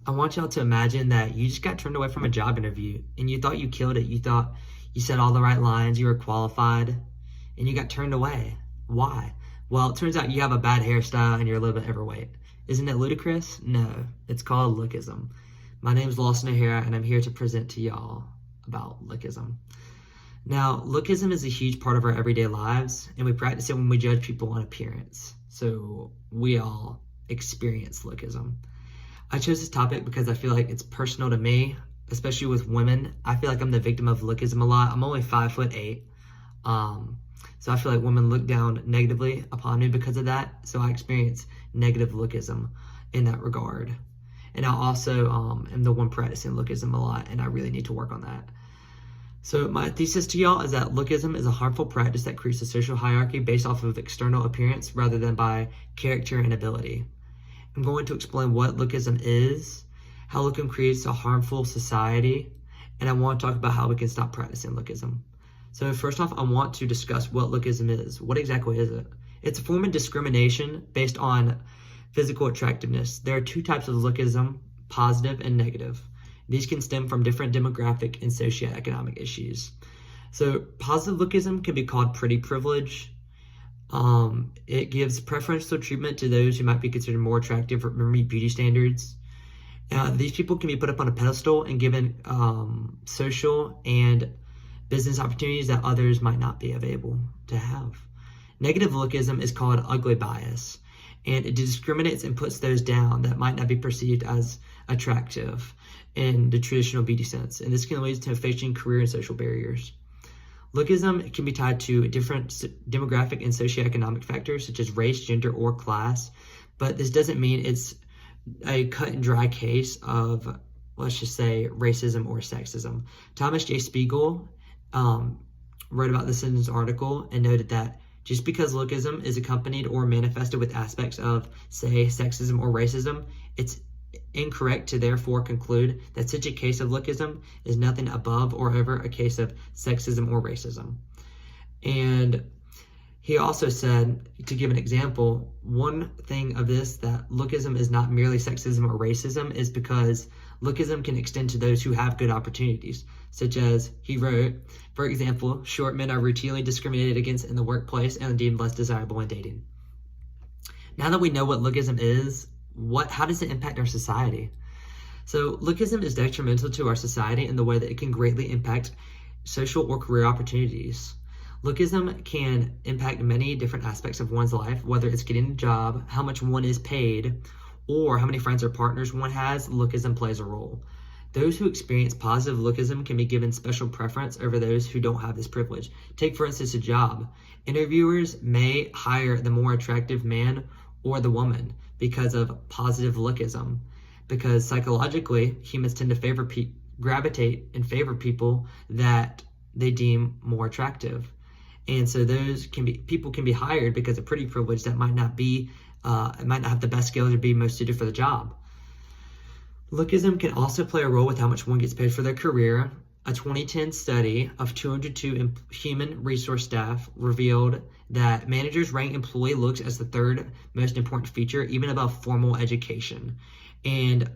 I want y'all to imagine that you just got turned away from a job interview and you thought you killed it. You thought you said all the right lines, you were qualified, and you got turned away. Why? Well, it turns out you have a bad hairstyle and you're a little bit overweight. Isn't it ludicrous? No, it's called Lookism. My name is Lawson and I'm here to present to y'all about Lookism. Now, Lookism is a huge part of our everyday lives, and we practice it when we judge people on appearance. So we all experience Lookism. I chose this topic because I feel like it's personal to me, especially with women. I feel like I'm the victim of Lookism a lot. I'm only 5'8", so I feel like women look down negatively upon me because of that. So I experience negative Lookism in that regard. And I also am the one practicing Lookism a lot, and I really need to work on that. So my thesis to y'all is that Lookism is a harmful practice that creates a social hierarchy based off of external appearance rather than by character and ability. I'm going to explain what Lookism is, how Lookism creates a harmful society, and I want to talk about how we can stop practicing Lookism. So first off, I want to discuss what Lookism is. What exactly is it? It's a form of discrimination based on physical attractiveness. There are two types of Lookism, positive and negative. These can stem from different demographic and socioeconomic issues. So positive Lookism can be called pretty privilege. It gives preferential treatment to those who might be considered more attractive or meet beauty standards. These people can be put up on a pedestal and given social and business opportunities that others might not be available to have. Negative Lookism is called ugly bias, and it discriminates and puts those down that might not be perceived as attractive in the traditional beauty sense, and this can lead to facing career and social barriers. Lookism can be tied to different demographic and socioeconomic factors such as race, gender, or class, but this doesn't mean it's a cut and dry case of, let's just say, racism or sexism. Thomas J. Spiegel wrote about this in his article and noted that just because Lookism is accompanied or manifested with aspects of, say, sexism or racism, it's incorrect to therefore conclude that such a case of Lookism is nothing above or over a case of sexism or racism. And he also said, to give an example, one thing of this, that Lookism is not merely sexism or racism, is because Lookism can extend to those who have good opportunities, such as, he wrote, for example, short men are routinely discriminated against in the workplace and deemed less desirable in dating. Now that we know what Lookism is, how does it impact our society? So Lookism is detrimental to our society in the way that it can greatly impact social or career opportunities. Lookism can impact many different aspects of one's life, whether it's getting a job, how much one is paid, or how many friends or partners one has. Lookism plays a role. Those who experience positive Lookism can be given special preference over those who don't have this privilege. Take, for instance, a job. Interviewers may hire the more attractive man or the woman because of positive Lookism, because psychologically humans tend to gravitate and favor people that they deem more attractive, and so people can be hired because of pretty privilege that might not have the best skills or be most suited for the job. Lookism can also play a role with how much one gets paid for their career. A 2010 study of 202 human resource staff revealed that managers rank employee looks as the third most important feature, even above formal education. And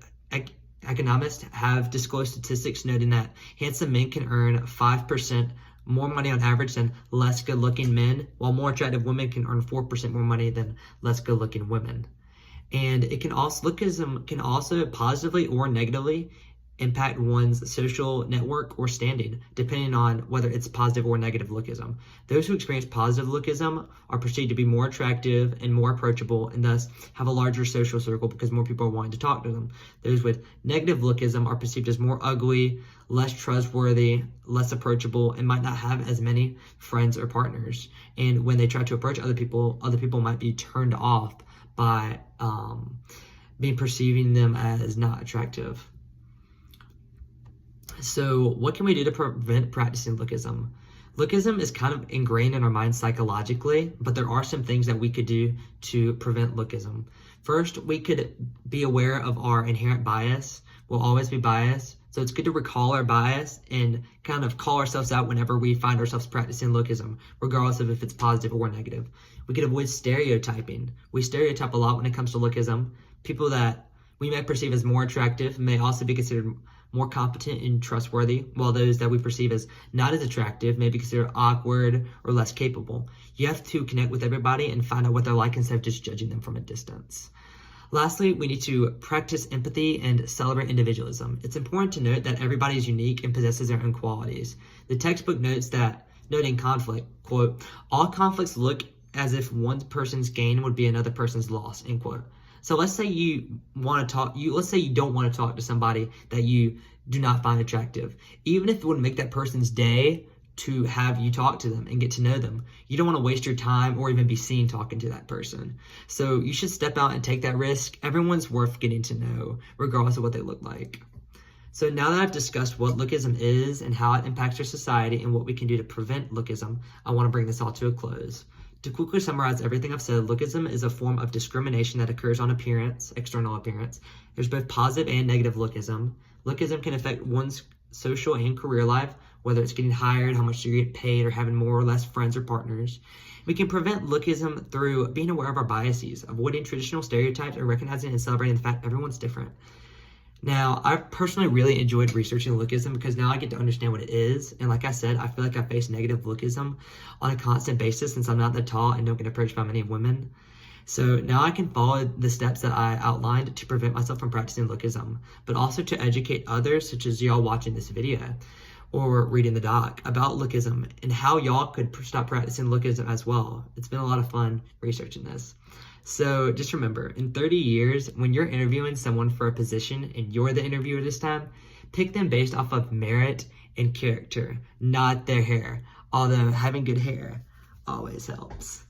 economists have disclosed statistics noting that handsome men can earn 5% more money on average than less good-looking men, while more attractive women can earn 4% more money than less good-looking women. And Lookism can also positively or negatively impact one's social network or standing, depending on whether it's positive or negative Lookism. Those who experience positive Lookism are perceived to be more attractive and more approachable, and thus have a larger social circle because more people are wanting to talk to them. Those with negative Lookism are perceived as more ugly, less trustworthy, less approachable, and might not have as many friends or partners. And when they try to approach other people might be turned off by perceiving them as not attractive. So what can we do to prevent practicing Lookism? Lookism is kind of ingrained in our minds psychologically, but there are some things that we could do to prevent Lookism. First, we could be aware of our inherent bias. We'll always be biased, so it's good to recall our bias and kind of call ourselves out whenever we find ourselves practicing Lookism, regardless of if it's positive or negative. We could avoid stereotyping. We stereotype a lot when it comes to Lookism. People that we may perceive as more attractive may also be considered more competent and trustworthy, while those that we perceive as not as attractive may be considered awkward or less capable. You have to connect with everybody and find out what they're like instead of just judging them from a distance. Lastly, we need to practice empathy and celebrate individualism. It's important to note that everybody is unique and possesses their own qualities. The textbook notes that, noting conflict, quote, all conflicts look as if one person's gain would be another person's loss, end quote. So let's say you let's say you don't want to talk to somebody that you do not find attractive. Even if it would make that person's day to have you talk to them and get to know them, you don't want to waste your time or even be seen talking to that person. So you should step out and take that risk. Everyone's worth getting to know, regardless of what they look like. So now that I've discussed what Lookism is and how it impacts our society and what we can do to prevent Lookism, I want to bring this all to a close. To quickly summarize everything I've said, Lookism is a form of discrimination that occurs on appearance, external appearance. There's both positive and negative Lookism. Lookism can affect one's social and career life, whether it's getting hired, how much you get paid, or having more or less friends or partners. We can prevent Lookism through being aware of our biases, avoiding traditional stereotypes, and recognizing and celebrating the fact everyone's different. Now, I've personally really enjoyed researching Lookism because now I get to understand what it is. And like I said, I feel like I face negative Lookism on a constant basis since I'm not that tall and don't get approached by many women. So now I can follow the steps that I outlined to prevent myself from practicing Lookism, but also to educate others, such as y'all watching this video or reading the doc, about Lookism and how y'all could stop practicing Lookism as well. It's been a lot of fun researching this. So just remember, in 30 years, when you're interviewing someone for a position and you're the interviewer this time, pick them based off of merit and character, not their hair. Although having good hair always helps.